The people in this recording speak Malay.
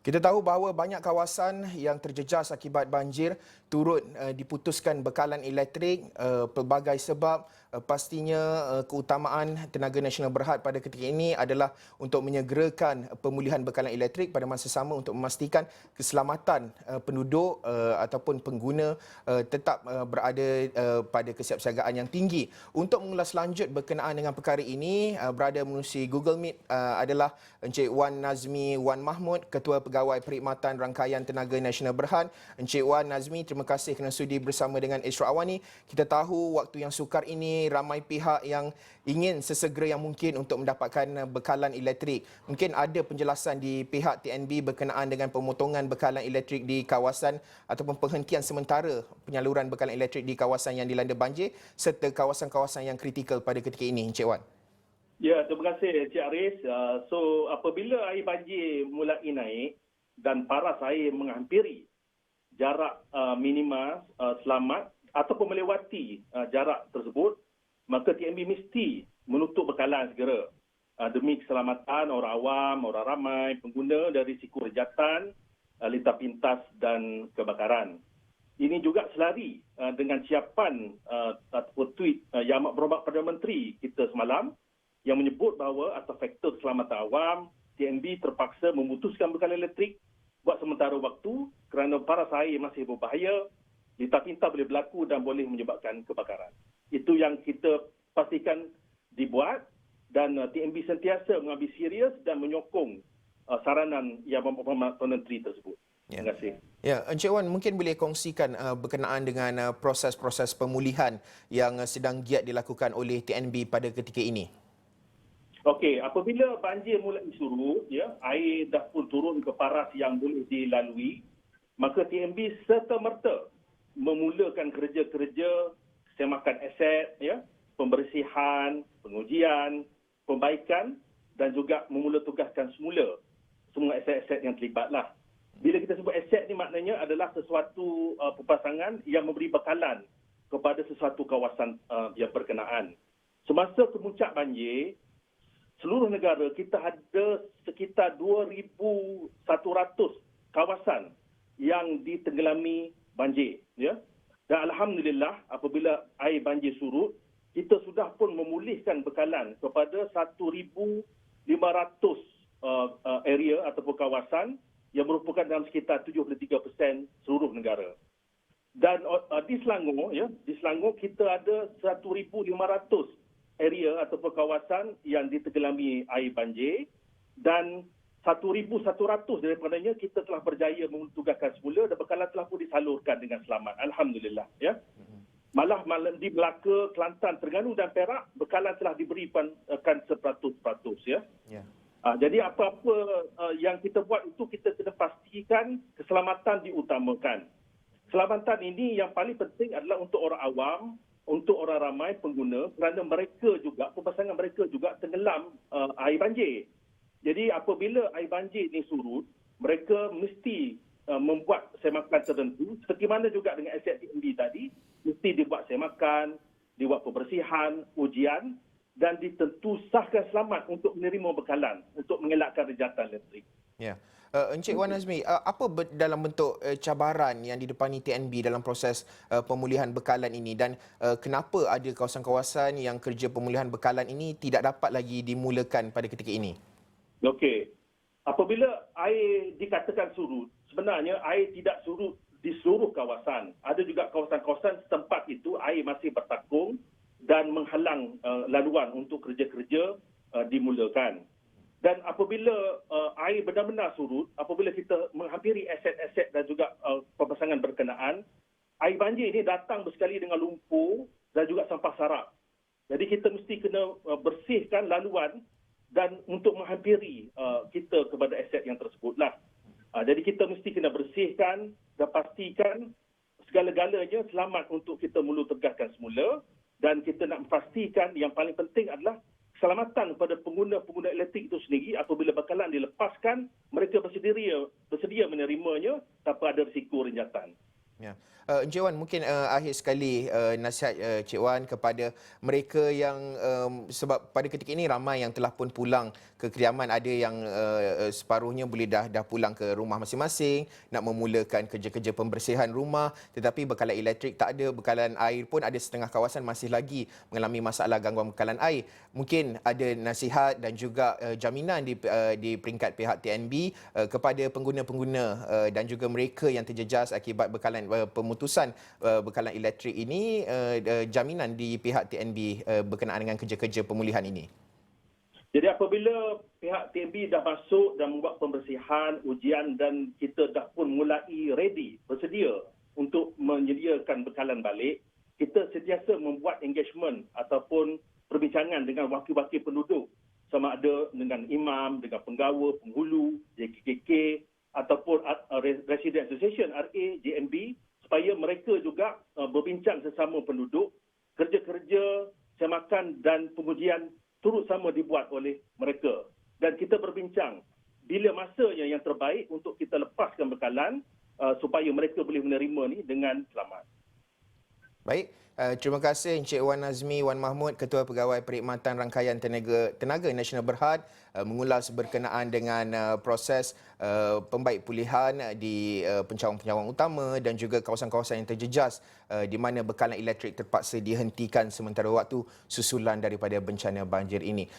Kita tahu bahawa banyak kawasan yang terjejas akibat banjir turut diputuskan bekalan elektrik pelbagai sebab. Pastinya keutamaan Tenaga Nasional Berhad pada ketika ini adalah untuk menyegerakan pemulihan bekalan elektrik pada masa sama untuk memastikan keselamatan penduduk ataupun pengguna tetap berada pada kesiapsiagaan yang tinggi. Untuk mengulas lanjut berkenaan dengan perkara ini, berada menerusi Google Meet adalah Encik Wan Nazmi Wan Mahmud, Ketua Pegawai Perkhidmatan Rangkaian Tenaga Nasional Berhad. Encik Wan Nazmi, terima kasih kerana sudi bersama dengan Esra Awani. Kita tahu waktu yang sukar ini ramai pihak yang ingin sesegera yang mungkin untuk mendapatkan bekalan elektrik. Mungkin ada penjelasan di pihak TNB berkenaan dengan pemotongan bekalan elektrik di kawasan ataupun penghentian sementara penyaluran bekalan elektrik di kawasan yang dilanda banjir serta kawasan-kawasan yang kritikal pada ketika ini, Encik Wan. Ya, terima kasih Encik Aris. So, apabila air banjir mulai naik dan paras air menghampiri jarak minima selamat ataupun melewati jarak tersebut, maka TNB mesti menutup bekalan segera demi keselamatan orang awam, orang ramai, pengguna dari risiko rejatan, lintas pintas dan kebakaran. Ini juga selari dengan siapan ataupun tweet Yang Amat Berhormat Perdana Menteri kita semalam yang menyebut bahawa atas faktor keselamatan awam, TNB terpaksa memutuskan bekalan elektrik buat sementara waktu kerana paras air masih berbahaya, lintas pintas boleh berlaku dan boleh menyebabkan kebakaran. Itu yang kita pastikan dibuat dan TNB sentiasa mengambil serius dan menyokong saranan Yang Amat Berhormat Perdana Menteri tersebut. Terima kasih. Ya, Encik Wan mungkin boleh kongsikan berkenaan dengan proses-proses pemulihan yang sedang giat dilakukan oleh TNB pada ketika ini. Okey, apabila banjir mulai surut, ya, air dah pun turun ke paras yang boleh dilalui, maka TNB serta-merta memulakan kerja-kerja semakan aset, ya, pembersihan, pengujian, pembaikan dan juga memula tugaskan semula semua aset-aset yang terlibatlah. Bila kita sebut aset ni maknanya adalah sesuatu perpasangan yang memberi bekalan kepada sesuatu kawasan yang berkenaan. Semasa kemuncak banjir, seluruh negara kita ada sekitar 2,100 kawasan yang ditenggelami banjir, ya. Dan alhamdulillah apabila air banjir surut, kita sudah pun memulihkan bekalan kepada 1,500 area ataupun kawasan yang merupakan dalam sekitar 73% seluruh negara. Dan di Selangor, ya, di Selangor kita ada 1,500 area ataupun kawasan yang ditenggelami air banjir dan 1,100 daripadanya kita telah berjaya menugaskan semula dan bekalan telah pun disalurkan dengan selamat. Alhamdulillah, ya. Malah di Melaka, Kelantan, Terengganu dan Perak bekalan telah diberikan 100%, ya. Jadi apa-apa yang kita buat itu kita kena pastikan keselamatan diutamakan. Keselamatan ini yang paling penting adalah untuk orang awam, untuk orang ramai pengguna kerana mereka juga, pemasangan mereka juga tenggelam air banjir. Jadi apabila air banjir ini surut, mereka mesti membuat semakan tertentu seperti mana juga dengan aset TNB tadi, mesti dibuat semakan, dibuat pembersihan, ujian dan ditentusahkan selamat untuk menerima bekalan untuk mengelakkan rejatan elektrik. Ya. Encik Wan Nazmi, apa dalam bentuk cabaran yang didepani TNB dalam proses pemulihan bekalan ini dan kenapa ada kawasan-kawasan yang kerja pemulihan bekalan ini tidak dapat lagi dimulakan pada ketika ini? Okey. Apabila air dikatakan surut, sebenarnya air tidak surut di seluruh kawasan. Ada juga kawasan-kawasan setempat itu air masih bertakung dan menghalang laluan untuk kerja-kerja dimulakan. Dan apabila air benar-benar surut, apabila kita menghampiri aset-aset dan juga pemasangan berkenaan, air banjir ini datang bersekali dengan lumpur dan juga sampah sarap. Jadi kita mesti kena bersihkan laluan dan untuk menghampiri kita kepada aset yang tersebutlah. Jadi kita mesti kena bersihkan dan pastikan segala-galanya selamat untuk kita mula tegakkan semula dan kita nak pastikan yang paling penting adalah keselamatan kepada pengguna-pengguna elektrik itu sendiri. Apabila bekalan dilepaskan, mereka bersedia menerimanya tanpa ada risiko renjatan. Ya. Encik Wan, mungkin akhir sekali nasihat Cik Wan kepada mereka yang sebab pada ketika ini ramai yang telah pun pulang kekediaman ada yang separuhnya boleh dah pulang ke rumah masing-masing, nak memulakan kerja-kerja pembersihan rumah, tetapi bekalan elektrik tak ada, bekalan air pun ada setengah kawasan masih lagi mengalami masalah gangguan bekalan air. Mungkin ada nasihat dan juga jaminan di peringkat pihak TNB kepada pengguna-pengguna dan juga mereka yang terjejas akibat bekalan pemutusan bekalan elektrik ini, jaminan di pihak TNB berkenaan dengan kerja-kerja pemulihan ini. Jadi apabila pihak TNB dah masuk dan membuat pembersihan, ujian dan kita dah pun mulai ready, bersedia untuk menyediakan bekalan balik, kita sentiasa membuat engagement ataupun perbincangan dengan wakil-wakil penduduk, sama ada dengan imam, dengan penggawa, penghulu, JKKK ataupun Resident Association RA, JNB, supaya mereka juga berbincang sesama penduduk, kerja-kerja semakan dan pengujian turut sama dibuat oleh mereka. Dan kita berbincang bila masanya yang terbaik untuk kita lepaskan bekalan supaya mereka boleh menerima ni dengan selamat. Baik, terima kasih Encik Wan Nazmi Wan Mahmud, Ketua Pegawai Perkhidmatan Rangkaian Tenaga Nasional Berhad, mengulas berkenaan dengan proses pembaik pulihan di pencawang-pencawang utama dan juga kawasan-kawasan yang terjejas di mana bekalan elektrik terpaksa dihentikan sementara waktu susulan daripada bencana banjir ini.